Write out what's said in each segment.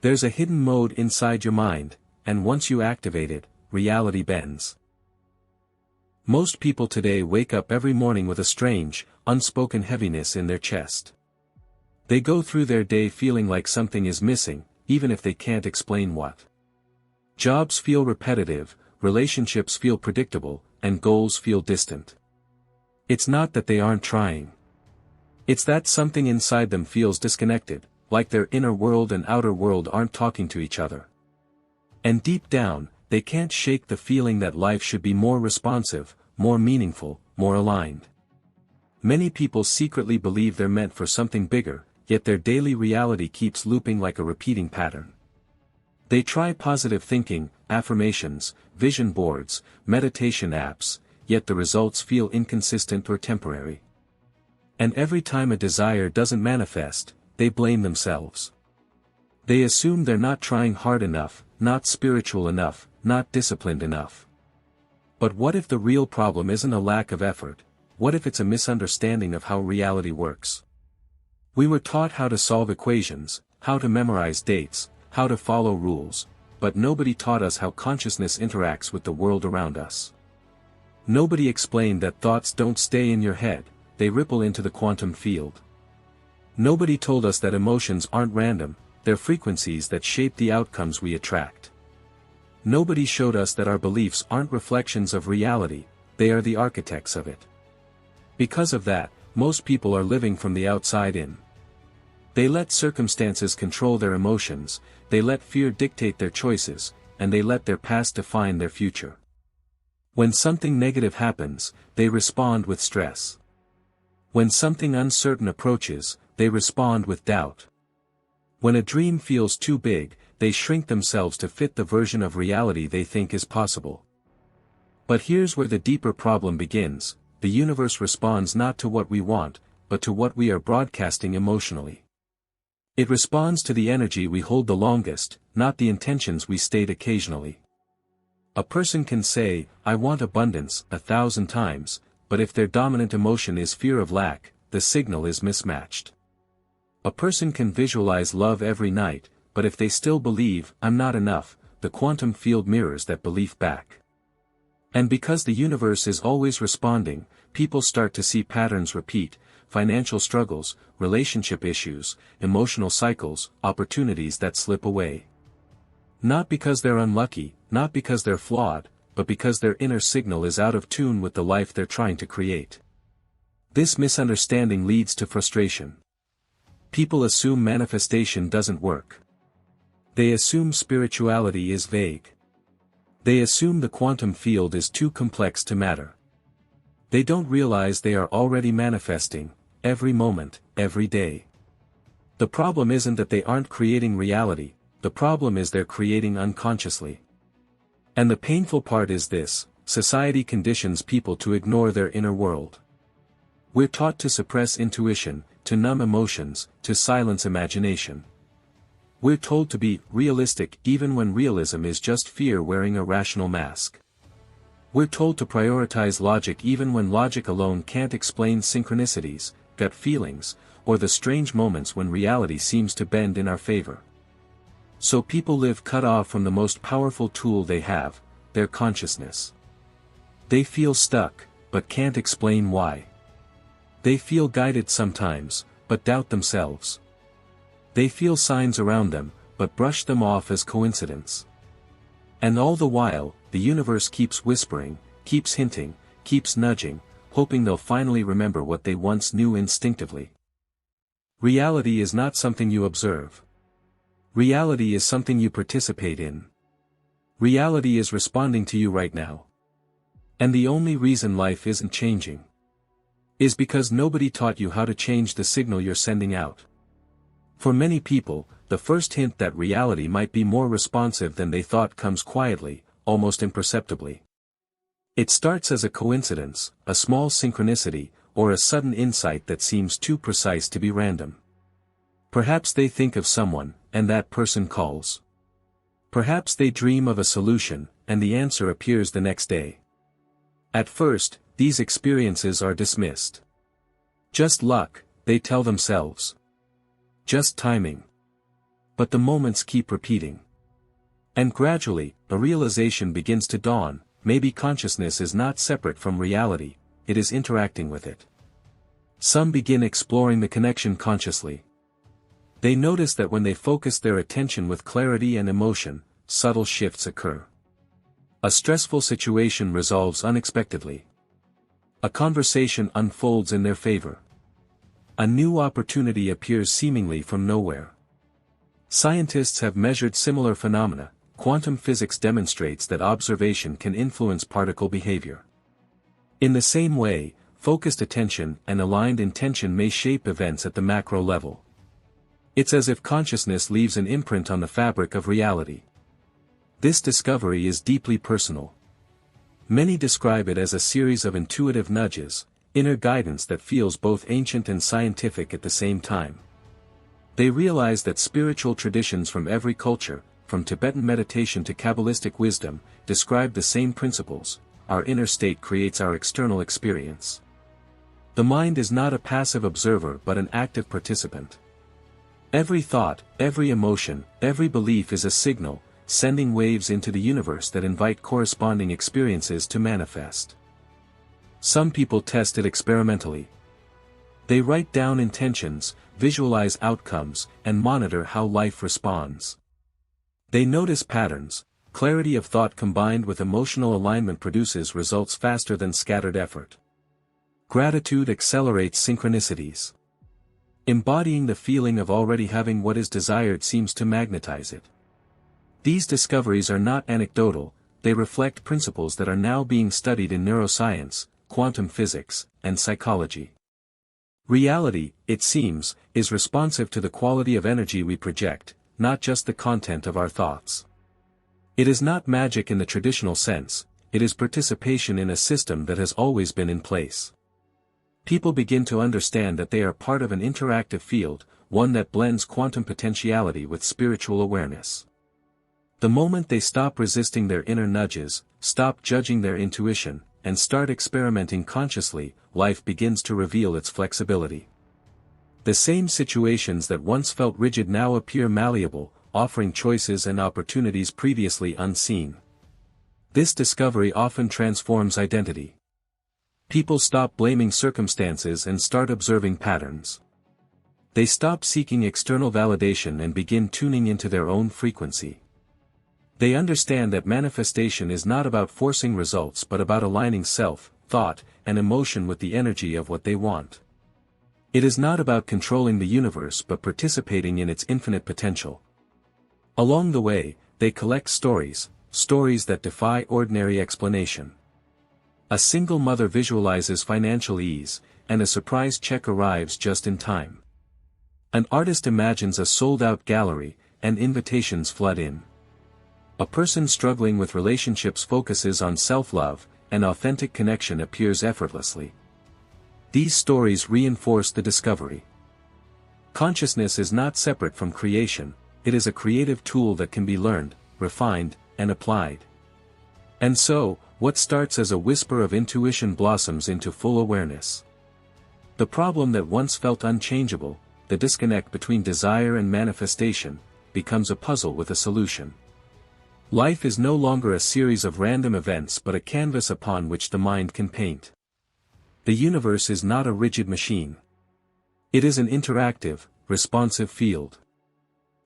There's a hidden mode inside your mind, and once you activate it, reality bends. Most people today wake up every morning with a strange, unspoken heaviness in their chest. They go through their day feeling like something is missing, even if they can't explain what. Jobs feel repetitive, relationships feel predictable, and goals feel distant. It's not that they aren't trying. It's that something inside them feels disconnected, like their inner world and outer world aren't talking to each other. And deep down, they can't shake the feeling that life should be more responsive, more meaningful, more aligned. Many people secretly believe they're meant for something bigger, yet their daily reality keeps looping like a repeating pattern. They try positive thinking, affirmations, vision boards, meditation apps, yet the results feel inconsistent or temporary. And every time a desire doesn't manifest, they blame themselves. They assume they're not trying hard enough, not spiritual enough, not disciplined enough. But what if the real problem isn't a lack of effort? What if it's a misunderstanding of how reality works? We were taught how to solve equations, how to memorize dates, how to follow rules, but nobody taught us how consciousness interacts with the world around us. Nobody explained that thoughts don't stay in your head, they ripple into the quantum field. Nobody told us that emotions aren't random, they're frequencies that shape the outcomes we attract. Nobody showed us that our beliefs aren't reflections of reality, they are the architects of it. Because of that, most people are living from the outside in. They let circumstances control their emotions, they let fear dictate their choices, and they let their past define their future. When something negative happens, they respond with stress. When something uncertain approaches, they respond with doubt. When a dream feels too big, they shrink themselves to fit the version of reality they think is possible. But here's where the deeper problem begins: the universe responds not to what we want, but to what we are broadcasting emotionally. It responds to the energy we hold the longest, not the intentions we state occasionally. A person can say, "I want abundance," 1,000 times, but if their dominant emotion is fear of lack, the signal is mismatched. A person can visualize love every night, but if they still believe, "I'm not enough," the quantum field mirrors that belief back. And because the universe is always responding, people start to see patterns repeat: financial struggles, relationship issues, emotional cycles, opportunities that slip away. Not because they're unlucky, not because they're flawed, but because their inner signal is out of tune with the life they're trying to create. This misunderstanding leads to frustration. People assume manifestation doesn't work. They assume spirituality is vague. They assume the quantum field is too complex to matter. They don't realize they are already manifesting, every moment, every day. The problem isn't that they aren't creating reality, the problem is they're creating unconsciously. And the painful part is this: society conditions people to ignore their inner world. We're taught to suppress intuition, to numb emotions, to silence imagination. We're told to be realistic even when realism is just fear wearing a rational mask. We're told to prioritize logic even when logic alone can't explain synchronicities, gut feelings, or the strange moments when reality seems to bend in our favor. So people live cut off from the most powerful tool they have, their consciousness. They feel stuck, but can't explain why. They feel guided sometimes, but doubt themselves. They feel signs around them, but brush them off as coincidence. And all the while, the universe keeps whispering, keeps hinting, keeps nudging, hoping they'll finally remember what they once knew instinctively. Reality is not something you observe. Reality is something you participate in. Reality is responding to you right now. And the only reason life isn't changing is because nobody taught you how to change the signal you're sending out. For many people, the first hint that reality might be more responsive than they thought comes quietly, almost imperceptibly. It starts as a coincidence, a small synchronicity, or a sudden insight that seems too precise to be random. Perhaps they think of someone, and that person calls. Perhaps they dream of a solution, and the answer appears the next day. At first, these experiences are dismissed. Just luck, they tell themselves. Just timing. But the moments keep repeating. And gradually, a realization begins to dawn: maybe consciousness is not separate from reality, it is interacting with it. Some begin exploring the connection consciously. They notice that when they focus their attention with clarity and emotion, subtle shifts occur. A stressful situation resolves unexpectedly. A conversation unfolds in their favor. A new opportunity appears seemingly from nowhere. Scientists have measured similar phenomena. Quantum physics demonstrates that observation can influence particle behavior. In the same way, focused attention and aligned intention may shape events at the macro level. It's as if consciousness leaves an imprint on the fabric of reality. This discovery is deeply personal. Many describe it as a series of intuitive nudges, inner guidance that feels both ancient and scientific at the same time. They realize that spiritual traditions from every culture, from Tibetan meditation to Kabbalistic wisdom, describe the same principles: our inner state creates our external experience. The mind is not a passive observer but an active participant. Every thought, every emotion, every belief is a signal, sending waves into the universe that invite corresponding experiences to manifest. Some people test it experimentally. They write down intentions, visualize outcomes, and monitor how life responds. They notice patterns. Clarity of thought combined with emotional alignment produces results faster than scattered effort. Gratitude accelerates synchronicities. Embodying the feeling of already having what is desired seems to magnetize it. These discoveries are not anecdotal, they reflect principles that are now being studied in neuroscience, quantum physics, and psychology. Reality, it seems, is responsive to the quality of energy we project, not just the content of our thoughts. It is not magic in the traditional sense, it is participation in a system that has always been in place. People begin to understand that they are part of an interactive field, one that blends quantum potentiality with spiritual awareness. The moment they stop resisting their inner nudges, stop judging their intuition, and start experimenting consciously, life begins to reveal its flexibility. The same situations that once felt rigid now appear malleable, offering choices and opportunities previously unseen. This discovery often transforms identity. People stop blaming circumstances and start observing patterns. They stop seeking external validation and begin tuning into their own frequency. They understand that manifestation is not about forcing results but about aligning self, thought, and emotion with the energy of what they want. It is not about controlling the universe but participating in its infinite potential. Along the way, they collect stories that defy ordinary explanation. A single mother visualizes financial ease, and a surprise check arrives just in time. An artist imagines a sold-out gallery, and invitations flood in. A person struggling with relationships focuses on self-love, and authentic connection appears effortlessly. These stories reinforce the discovery. Consciousness is not separate from creation, it is a creative tool that can be learned, refined, and applied. And so, what starts as a whisper of intuition blossoms into full awareness. The problem that once felt unchangeable, the disconnect between desire and manifestation, becomes a puzzle with a solution. Life is no longer a series of random events but a canvas upon which the mind can paint. The universe is not a rigid machine. It is an interactive, responsive field.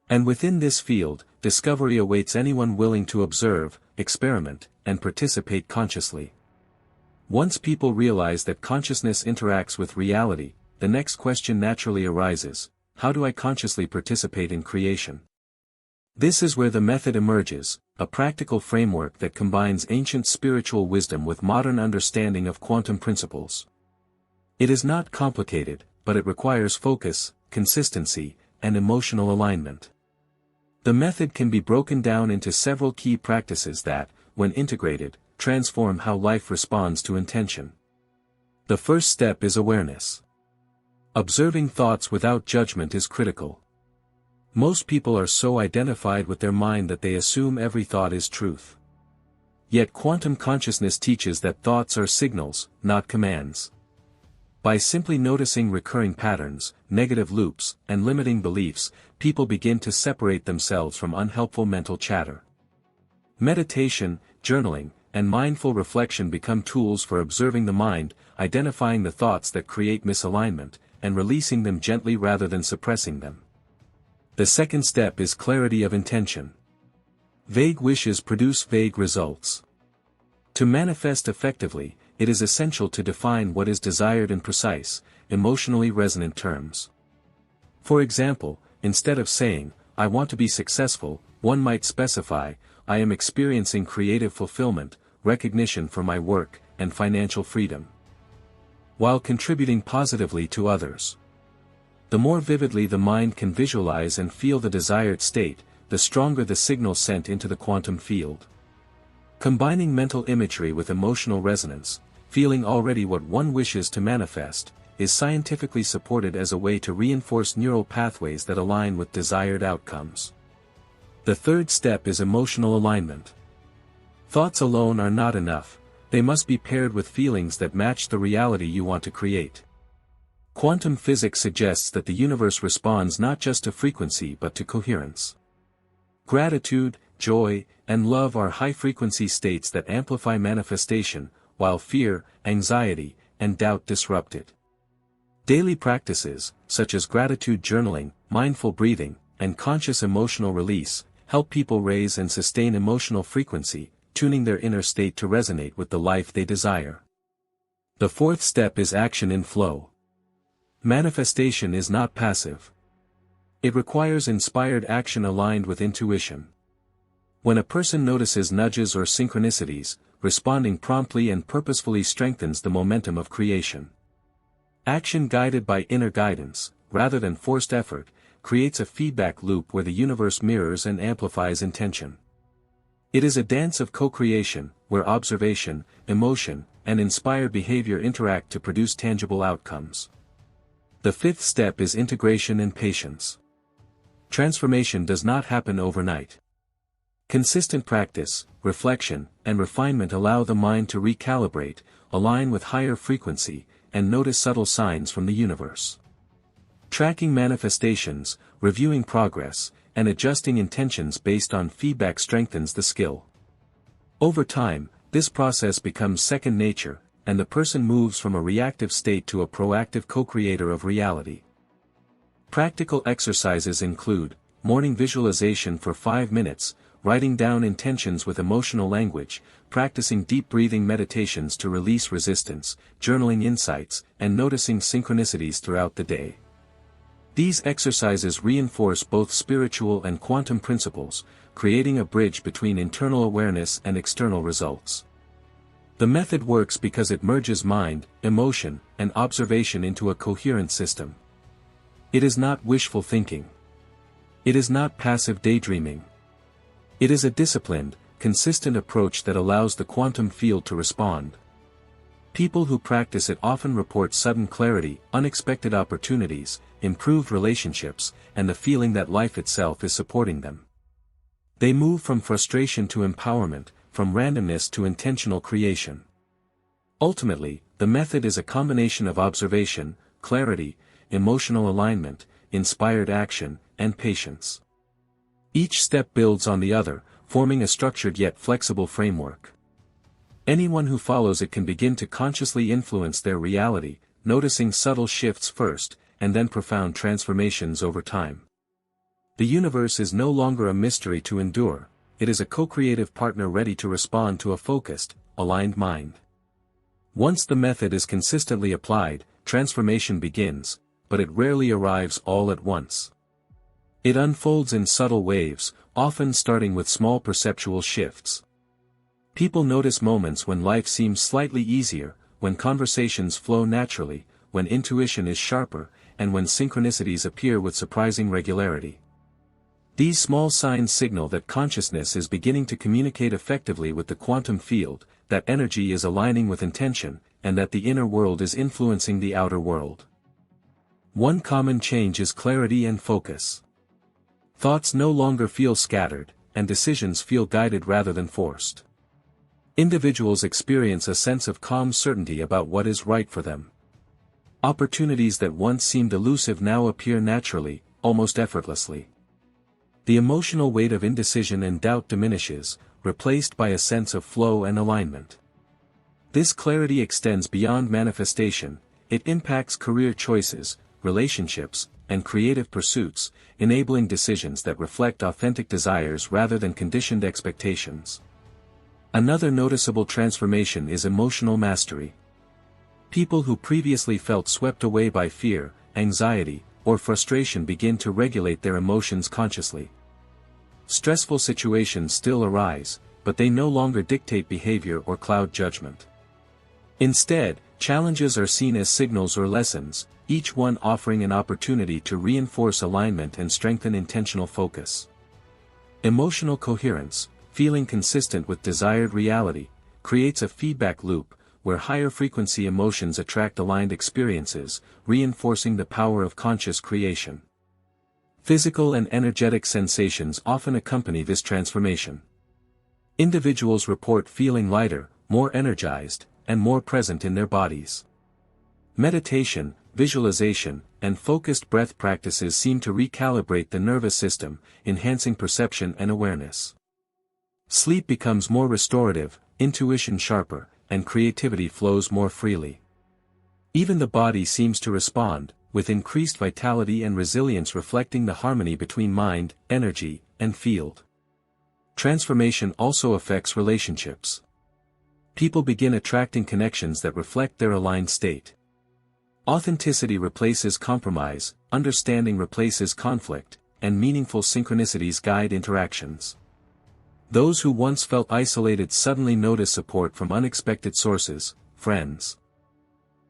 And within this field, discovery awaits anyone willing to observe, experiment, and participate consciously. Once people realize that consciousness interacts with reality, the next question naturally arises: how do I consciously participate in creation? This is where the method emerges, a practical framework that combines ancient spiritual wisdom with modern understanding of quantum principles. It is not complicated, but it requires focus, consistency, and emotional alignment. The method can be broken down into several key practices that, when integrated, transform how life responds to intention. The first step is awareness. Observing thoughts without judgment is critical. Most people are so identified with their mind that they assume every thought is truth. Yet quantum consciousness teaches that thoughts are signals, not commands. By simply noticing recurring patterns, negative loops, and limiting beliefs, people begin to separate themselves from unhelpful mental chatter. Meditation, journaling, and mindful reflection become tools for observing the mind, identifying the thoughts that create misalignment, and releasing them gently rather than suppressing them. The second step is clarity of intention. Vague wishes produce vague results. To manifest effectively, it is essential to define what is desired in precise, emotionally resonant terms. For example, instead of saying, "I want to be successful," one might specify, "I am experiencing creative fulfillment, recognition for my work, and financial freedom," while contributing positively to others. The more vividly the mind can visualize and feel the desired state, the stronger the signal sent into the quantum field. Combining mental imagery with emotional resonance, feeling already what one wishes to manifest, is scientifically supported as a way to reinforce neural pathways that align with desired outcomes. The third step is emotional alignment. Thoughts alone are not enough, they must be paired with feelings that match the reality you want to create. Quantum physics suggests that the universe responds not just to frequency but to coherence. Gratitude, joy, and love are high-frequency states that amplify manifestation, while fear, anxiety, and doubt disrupt it. Daily practices, such as gratitude journaling, mindful breathing, and conscious emotional release, help people raise and sustain emotional frequency, tuning their inner state to resonate with the life they desire. The fourth step is action in flow. Manifestation is not passive. It requires inspired action aligned with intuition. When a person notices nudges or synchronicities, responding promptly and purposefully strengthens the momentum of creation. Action guided by inner guidance, rather than forced effort, creates a feedback loop where the universe mirrors and amplifies intention. It is a dance of co-creation, where observation, emotion, and inspired behavior interact to produce tangible outcomes. The fifth step is integration and patience. Transformation does not happen overnight. Consistent practice, reflection, and refinement allow the mind to recalibrate, align with higher frequency, and notice subtle signs from the universe. Tracking manifestations, reviewing progress, and adjusting intentions based on feedback strengthens the skill. Over time, this process becomes second nature, and the person moves from a reactive state to a proactive co-creator of reality. Practical exercises include morning visualization for 5 minutes, writing down intentions with emotional language, practicing deep breathing meditations to release resistance, journaling insights, and noticing synchronicities throughout the day. These exercises reinforce both spiritual and quantum principles, creating a bridge between internal awareness and external results. The method works because it merges mind, emotion, and observation into a coherent system. It is not wishful thinking. It is not passive daydreaming. It is a disciplined, consistent approach that allows the quantum field to respond. People who practice it often report sudden clarity, unexpected opportunities, improved relationships, and the feeling that life itself is supporting them. They move from frustration to empowerment, from randomness to intentional creation. Ultimately, the method is a combination of observation, clarity, emotional alignment, inspired action, and patience. Each step builds on the other, forming a structured yet flexible framework. Anyone who follows it can begin to consciously influence their reality, noticing subtle shifts first, and then profound transformations over time. The universe is no longer a mystery to endure, it is a co-creative partner ready to respond to a focused, aligned mind. Once the method is consistently applied, transformation begins, but it rarely arrives all at once. It unfolds in subtle waves, often starting with small perceptual shifts. People notice moments when life seems slightly easier, when conversations flow naturally, when intuition is sharper, and when synchronicities appear with surprising regularity. These small signs signal that consciousness is beginning to communicate effectively with the quantum field, that energy is aligning with intention, and that the inner world is influencing the outer world. One common change is clarity and focus. Thoughts no longer feel scattered, and decisions feel guided rather than forced. Individuals experience a sense of calm certainty about what is right for them. Opportunities that once seemed elusive now appear naturally, almost effortlessly. The emotional weight of indecision and doubt diminishes, replaced by a sense of flow and alignment. This clarity extends beyond manifestation. It impacts career choices, relationships, and creative pursuits, enabling decisions that reflect authentic desires rather than conditioned expectations. Another noticeable transformation is emotional mastery. People who previously felt swept away by fear, anxiety, or frustration begin to regulate their emotions consciously. Stressful situations still arise, but they no longer dictate behavior or cloud judgment. Instead, challenges are seen as signals or lessons, each one offering an opportunity to reinforce alignment and strengthen intentional focus. Emotional coherence, feeling consistent with desired reality, creates a feedback loop, where higher frequency emotions attract aligned experiences, reinforcing the power of conscious creation. Physical and energetic sensations often accompany this transformation. Individuals report feeling lighter, more energized, and more present in their bodies. Meditation, visualization, and focused breath practices seem to recalibrate the nervous system, enhancing perception and awareness. Sleep becomes more restorative, intuition sharper, and creativity flows more freely. Even the body seems to respond, with increased vitality and resilience reflecting the harmony between mind, energy, and field. Transformation also affects relationships. People begin attracting connections that reflect their aligned state. Authenticity replaces compromise, understanding replaces conflict, and meaningful synchronicities guide interactions. Those who once felt isolated suddenly notice support from unexpected sources, friends,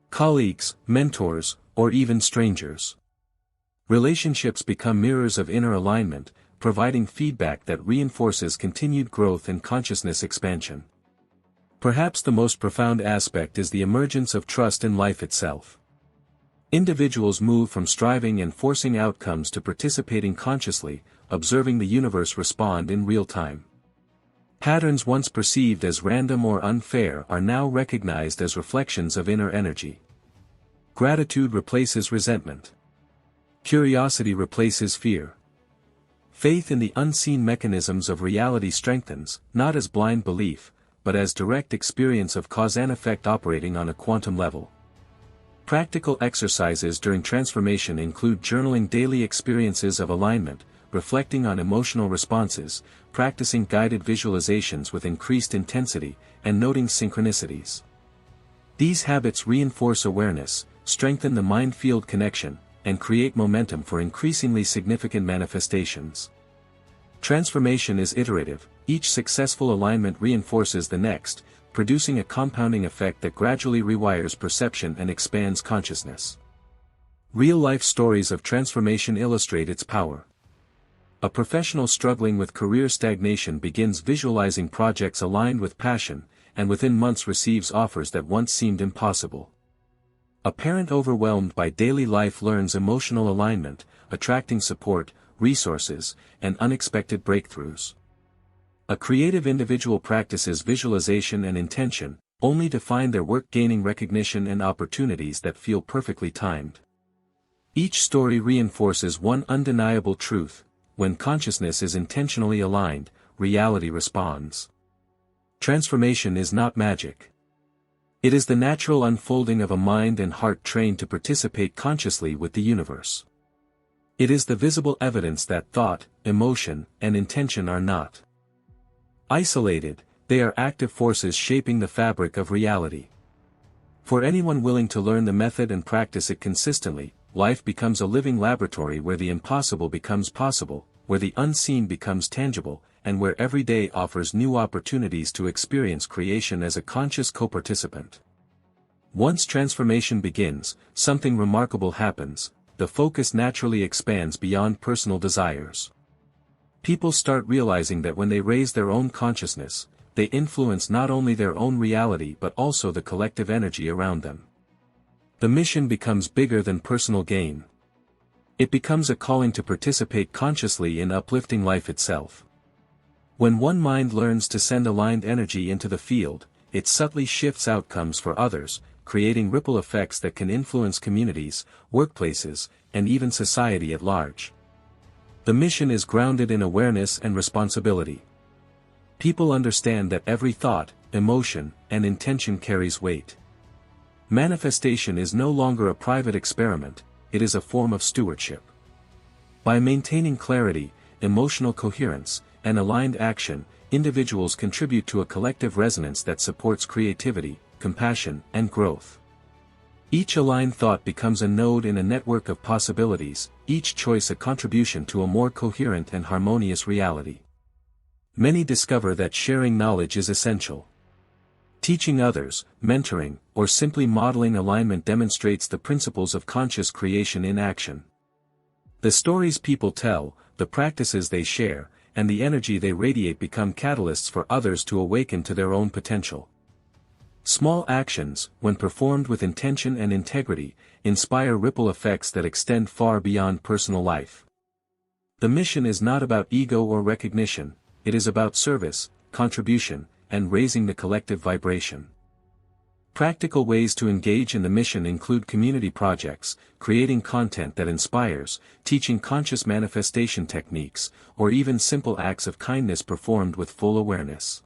colleagues, mentors, or even strangers. Relationships become mirrors of inner alignment, providing feedback that reinforces continued growth and consciousness expansion. Perhaps the most profound aspect is the emergence of trust in life itself. Individuals move from striving and forcing outcomes to participating consciously, observing the universe respond in real time. Patterns once perceived as random or unfair are now recognized as reflections of inner energy. Gratitude replaces resentment. Curiosity replaces fear. Faith in the unseen mechanisms of reality strengthens, not as blind belief, but as direct experience of cause and effect operating on a quantum level. Practical exercises during transformation include journaling daily experiences of alignment, reflecting on emotional responses, practicing guided visualizations with increased intensity, and noting synchronicities. These habits reinforce awareness, strengthen the mind-field connection, and create momentum for increasingly significant manifestations. Transformation is iterative, each successful alignment reinforces the next, producing a compounding effect that gradually rewires perception and expands consciousness. Real-life stories of transformation illustrate its power. A professional struggling with career stagnation begins visualizing projects aligned with passion, and within months receives offers that once seemed impossible. A parent overwhelmed by daily life learns emotional alignment, attracting support, resources, and unexpected breakthroughs. A creative individual practices visualization and intention, only to find their work gaining recognition and opportunities that feel perfectly timed. Each story reinforces one undeniable truth: when consciousness is intentionally aligned, reality responds. Transformation is not magic. It is the natural unfolding of a mind and heart trained to participate consciously with the universe. It is the visible evidence that thought, emotion, and intention are not isolated, they are active forces shaping the fabric of reality. For anyone willing to learn the method and practice it consistently, life becomes a living laboratory where the impossible becomes possible, where the unseen becomes tangible, and where every day offers new opportunities to experience creation as a conscious co-participant. Once transformation begins, something remarkable happens: the focus naturally expands beyond personal desires. People start realizing that when they raise their own consciousness, they influence not only their own reality but also the collective energy around them. The mission becomes bigger than personal gain. It becomes a calling to participate consciously in uplifting life itself. When one mind learns to send aligned energy into the field, it subtly shifts outcomes for others, creating ripple effects that can influence communities, workplaces, and even society at large. The mission is grounded in awareness and responsibility. People understand that every thought, emotion, and intention carries weight. Manifestation is no longer a private experiment, it is a form of stewardship. By maintaining clarity, emotional coherence, and aligned action, individuals contribute to a collective resonance that supports creativity, compassion, and growth. Each aligned thought becomes a node in a network of possibilities, each choice a contribution to a more coherent and harmonious reality. Many discover that sharing knowledge is essential. Teaching others, mentoring, or simply modeling alignment demonstrates the principles of conscious creation in action. The stories people tell, the practices they share, and the energy they radiate become catalysts for others to awaken to their own potential. Small actions, when performed with intention and integrity, inspire ripple effects that extend far beyond personal life. The mission is not about ego or recognition, it is about service, contribution, and raising the collective vibration. Practical ways to engage in the mission include community projects, creating content that inspires, teaching conscious manifestation techniques, or even simple acts of kindness performed with full awareness.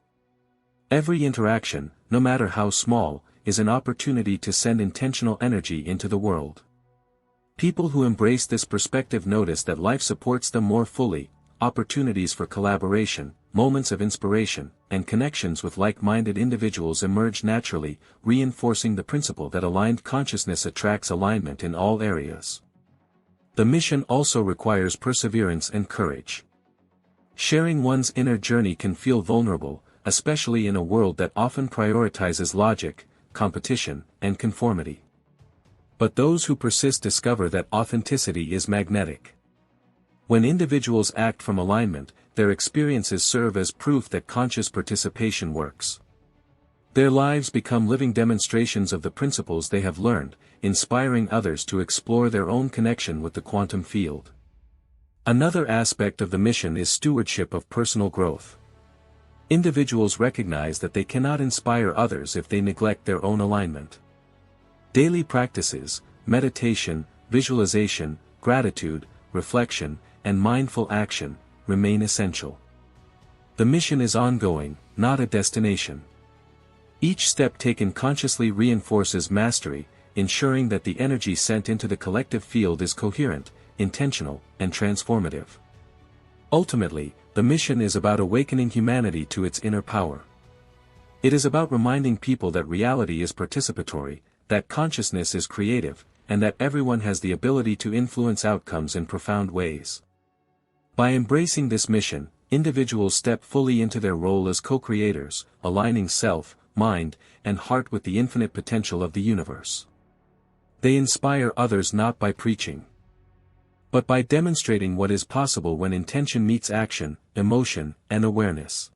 Every interaction, no matter how small, is an opportunity to send intentional energy into the world. People who embrace this perspective notice that life supports them more fully, opportunities for collaboration, moments of inspiration, and connections with like-minded individuals emerge naturally, reinforcing the principle that aligned consciousness attracts alignment in all areas. The mission also requires perseverance and courage. Sharing one's inner journey can feel vulnerable, especially in a world that often prioritizes logic, competition, and conformity. But those who persist discover that authenticity is magnetic. When individuals act from alignment, their experiences serve as proof that conscious participation works. Their lives become living demonstrations of the principles they have learned, inspiring others to explore their own connection with the quantum field. Another aspect of the mission is stewardship of personal growth. Individuals recognize that they cannot inspire others if they neglect their own alignment. Daily practices, meditation, visualization, gratitude, reflection, and mindful action, remain essential. The mission is ongoing, not a destination. Each step taken consciously reinforces mastery, ensuring that the energy sent into the collective field is coherent, intentional, and transformative. Ultimately, the mission is about awakening humanity to its inner power. It is about reminding people that reality is participatory, that consciousness is creative, and that everyone has the ability to influence outcomes in profound ways. By embracing this mission, individuals step fully into their role as co-creators, aligning self, mind, and heart with the infinite potential of the universe. They inspire others not by preaching, but by demonstrating what is possible when intention meets action, emotion, and awareness.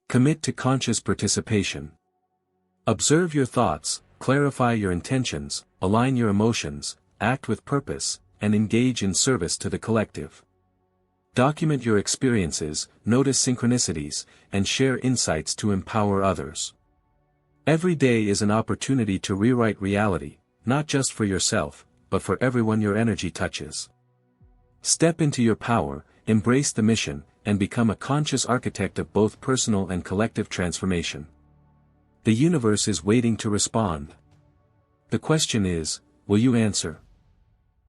Commit to conscious participation. Observe your thoughts, clarify your intentions, align your emotions, act with purpose, and engage in service to the collective. Document your experiences, notice synchronicities, and share insights to empower others. Every day is an opportunity to rewrite reality, not just for yourself, but for everyone your energy touches. Step into your power, embrace the mission, and become a conscious architect of both personal and collective transformation. The universe is waiting to respond. The question is, will you answer?